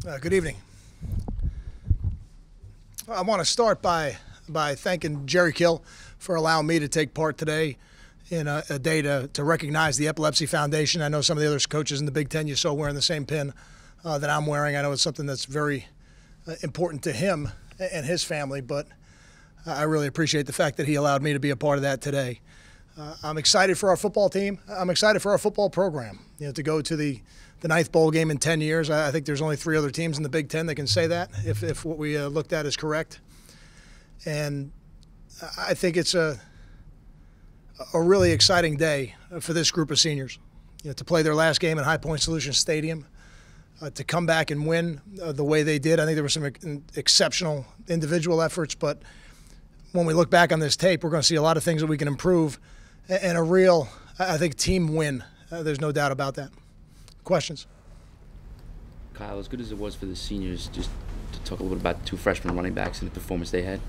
Good evening. I want to start by thanking Jerry Kill for allowing me to take part today in a day to recognize the Epilepsy Foundation. I know some of the other coaches in the Big Ten you saw wearing the same pin that I'm wearing. I know it's something that's very important to him and his family, but I really appreciate the fact that he allowed me to be a part of that today. I'm excited for our football team. I'm excited for our football program. To go to the ninth bowl game in 10 years. I think there's only 3 other teams in the Big Ten that can say that, if what we looked at is correct. And I think it's a really exciting day for this group of seniors. To play their last game at High Point Solutions Stadium, to come back and win the way they did. I think there were some exceptional individual efforts, but when we look back on this tape, we're going to see a lot of things that we can improve and a real, I think, team win. There's no doubt about that. Questions? Kyle, as good as it was for the seniors, just to talk a little bit about the 2 freshman running backs and the performance they had.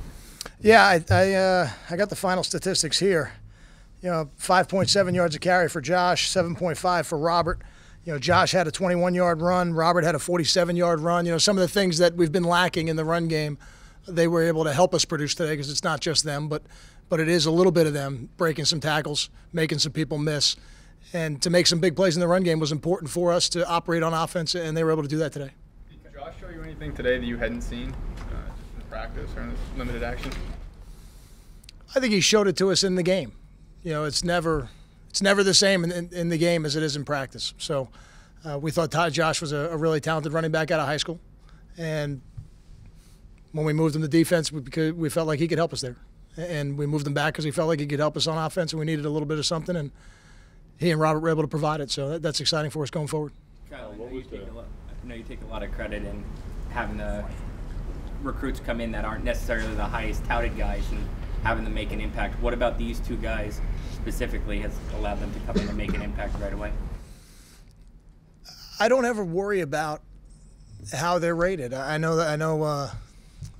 Yeah, I got the final statistics here. 5.7 yards a carry for Josh, 7.5 for Robert. Josh had a 21-yard run. Robert had a 47-yard run. Some of the things that we've been lacking in the run game, they were able to help us produce today, because it's not just them, but it is a little bit of them breaking some tackles, making some people miss. And to make some big plays in the run game was important for us to operate on offense, and they were able to do that today. Did Josh show you anything today that you hadn't seen just in practice or in his limited action? I think he showed it to us in the game. It's never the same in the game as it is in practice. So we thought Josh was a really talented running back out of high school. And when we moved him to defense, we felt like he could help us there. And we moved him back because we felt like he could help us on offense, and we needed a little bit of something. And he and Robert were able to provide it, so that's exciting for us going forward. Kyle, I know you take a lot of credit in having the recruits come in that aren't necessarily the highest touted guys and having them make an impact. What about these 2 guys specifically has allowed them to come in and make an impact right away? I don't ever worry about how they're rated. I know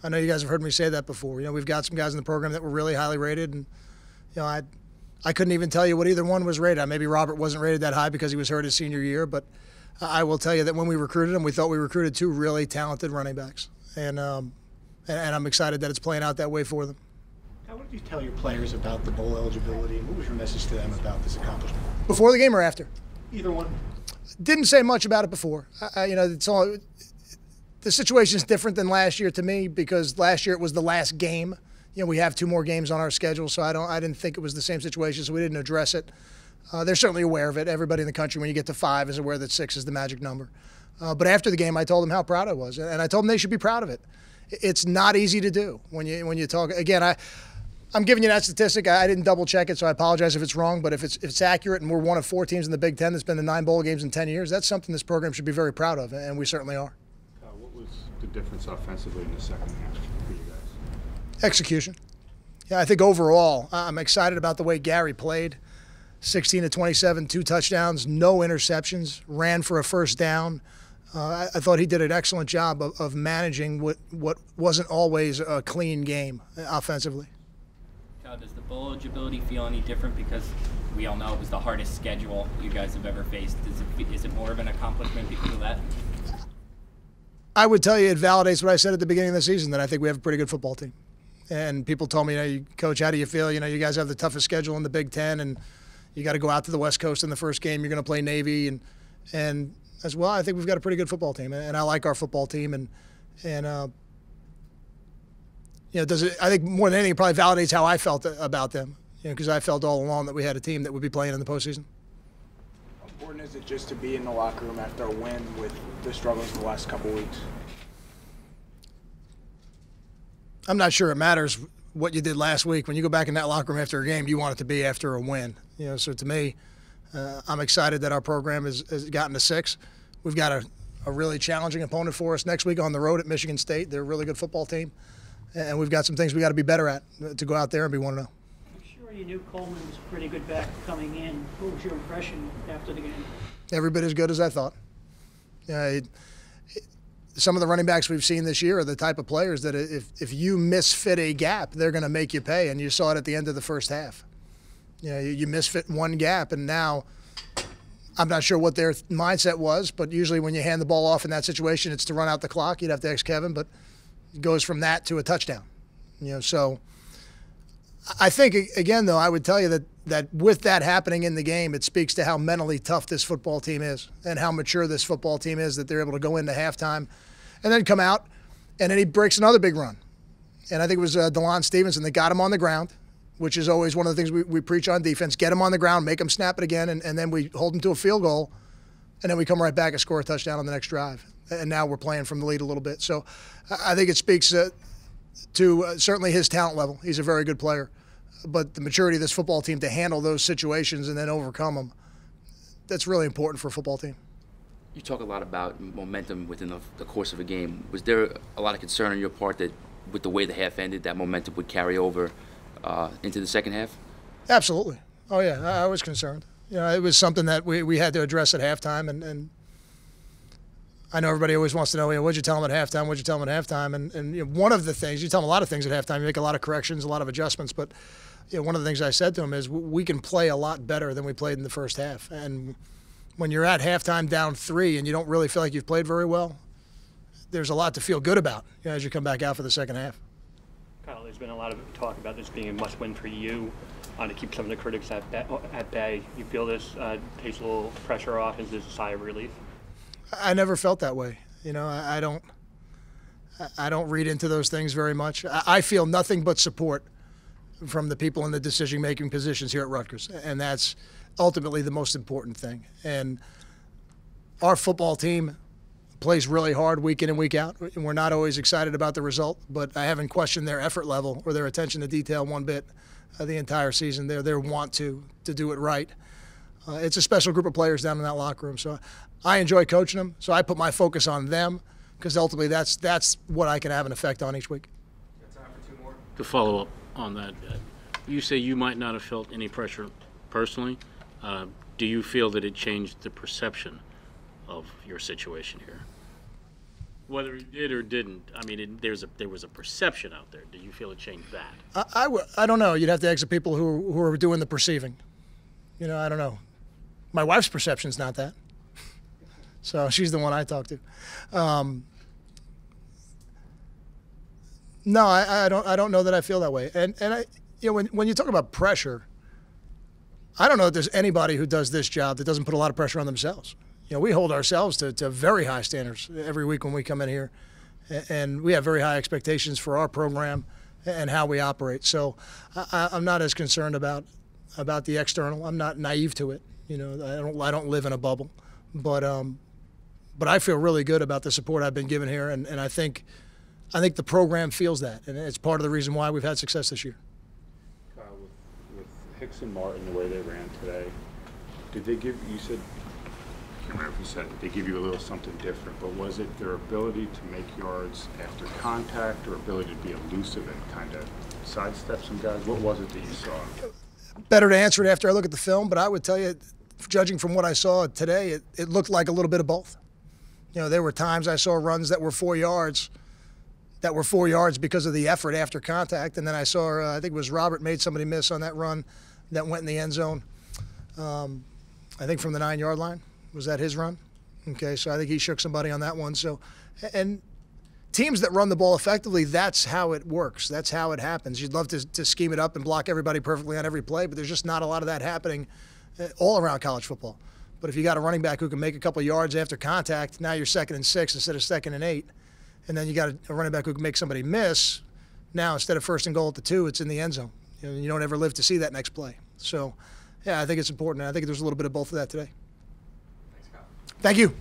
you guys have heard me say that before. We've got some guys in the program that were really highly rated, and I couldn't even tell you what either one was rated. Maybe Robert wasn't rated that high because he was hurt his senior year, but I will tell you that when we recruited him, we thought we recruited 2 really talented running backs, and I'm excited that it's playing out that way for them. What did you tell your players about the bowl eligibility, and what was your message to them about this accomplishment? Before the game or after? Either one. Didn't say much about it before. It's all. The situation is different than last year to me, because last year it was the last game. We have 2 more games on our schedule, so I didn't think it was the same situation, so we didn't address it. They're certainly aware of it. Everybody in the country, when you get to 5, is aware that 6 is the magic number. But after the game, I told them how proud I was, and I told them they should be proud of it. It's not easy to do when you talk. Again, I'm giving you that statistic. I didn't double check it, so I apologize if it's wrong. But if it's accurate, and we're one of 4 teams in the Big Ten that's been to 9 bowl games in 10 years, that's something this program should be very proud of, and we certainly are. What was the difference offensively in the second half for you guys? Execution. Yeah, I think overall, I'm excited about the way Gary played. 16 to 27, 2 touchdowns, no interceptions, ran for a first down. I thought he did an excellent job of managing what wasn't always a clean game offensively. Does the bowl eligibility feel any different, because we all know it was the hardest schedule you guys have ever faced? Is it more of an accomplishment because of that? I would tell you it validates what I said at the beginning of the season, that I think we have a pretty good football team. And people told me, Coach, how do you feel? You guys have the toughest schedule in the Big Ten, and you got to go out to the West Coast in the first game. You're going to play Navy, and as well, I think we've got a pretty good football team, and I like our football team, and does it? I think more than anything, it probably validates how I felt about them, because I felt all along that we had a team that would be playing in the postseason. How important is it just to be in the locker room after a win with the struggles the last couple weeks? I'm not sure it matters what you did last week. When you go back in that locker room after a game, you want it to be after a win. So to me, I'm excited that our program has gotten to 6. We've got a really challenging opponent for us next week on the road at Michigan State. They're a really good football team, and we've got some things we got to be better at to go out there and be 1-0. I'm sure you knew Coleman was a pretty good back coming in. What was your impression after the game? Every bit as good as I thought. Some of the running backs we've seen this year are the type of players that if you misfit a gap, they're going to make you pay, and you saw it at the end of the first half. You misfit one gap, and now I'm not sure what their mindset was, but usually when you hand the ball off in that situation, it's to run out the clock. You'd have to ask Kevin, but it goes from that to a touchdown. So I think, again, though, I would tell you that with that happening in the game, it speaks to how mentally tough this football team is and how mature this football team is, that they're able to go into halftime and then come out, and then he breaks another big run. And I think it was DeLon Stevenson that got him on the ground, which is always one of the things we preach on defense. Get him on the ground, make him snap it again, and then we hold him to a field goal, and then we come right back and score a touchdown on the next drive. And now we're playing from the lead a little bit. So I think it speaks to certainly his talent level. He's a very good player. But the maturity of this football team to handle those situations and then overcome them, that's really important for a football team. You talk a lot about momentum within the course of a game. Was there a lot of concern on your part that with the way the half ended, that momentum would carry over into the second half? Absolutely. Oh, yeah, I was concerned. It was something that we had to address at halftime, and I know everybody always wants to know, what'd you tell them at halftime, what'd you tell them at halftime? And one of the things, you tell them a lot of things at halftime, you make a lot of corrections, a lot of adjustments, but one of the things I said to them is we can play a lot better than we played in the first half. And when you're at halftime down 3 and you don't really feel like you've played very well, there's a lot to feel good about as you come back out for the second half. Kyle, there's been a lot of talk about this being a must-win for you to keep some of the critics at bay. You feel this takes a little pressure off? Is this a sigh of relief? I never felt that way. I don't read into those things very much. I feel nothing but support from the people in the decision-making positions here at Rutgers, and that's ultimately the most important thing. And our football team plays really hard week in and week out, and we're not always excited about the result, but I haven't questioned their effort level or their attention to detail one bit the entire season. Their want to do it right. It's a special group of players down in that locker room, so I enjoy coaching them, so I put my focus on them because ultimately that's what I can have an effect on each week. Got time for 2 more? To follow up on that, you say you might not have felt any pressure personally. Do you feel that it changed the perception of your situation here? Whether it did or didn't, I mean, there was a perception out there. Do you feel it changed that? I don't know. You'd have to ask the people who are doing the perceiving. I don't know. My wife's perception's not that. So she's the one I talk to. No, I don't know that I feel that way. And when you talk about pressure, I don't know that there's anybody who does this job that doesn't put a lot of pressure on themselves. We hold ourselves to very high standards every week when we come in here, and we have very high expectations for our program and how we operate. So I'm not as concerned about the external. I'm not naive to it. I don't live in a bubble, but I feel really good about the support I've been given here, and I think the program feels that, and it's part of the reason why we've had success this year. Kyle, with Hicks and Martin, the way they ran today, did they give you said? I can't remember if you said it, they give you a little something different, but was it their ability to make yards after contact or ability to be elusive and kind of sidestep some guys? What was it that you saw? Better to answer it after I look at the film, but I would tell you, judging from what I saw today, it looked like a little bit of both. There were times I saw runs that were 4 yards, because of the effort after contact, and then I saw, I think it was Robert made somebody miss on that run that went in the end zone, I think from the 9-yard line. Was that his run? Okay, so I think he shook somebody on that one. So, and teams that run the ball effectively, that's how it works. That's how it happens. You'd love to scheme it up and block everybody perfectly on every play, but there's just not a lot of that happening all around college football. But if you got a running back who can make a couple of yards after contact, now you're 2nd and 6 instead of 2nd and 8. And then you got a running back who can make somebody miss. Now, instead of 1st and goal at the 2, it's in the end zone. You don't ever live to see that next play. So, yeah, I think it's important. I think there's a little bit of both of that today. Thanks, Kyle. Thank you.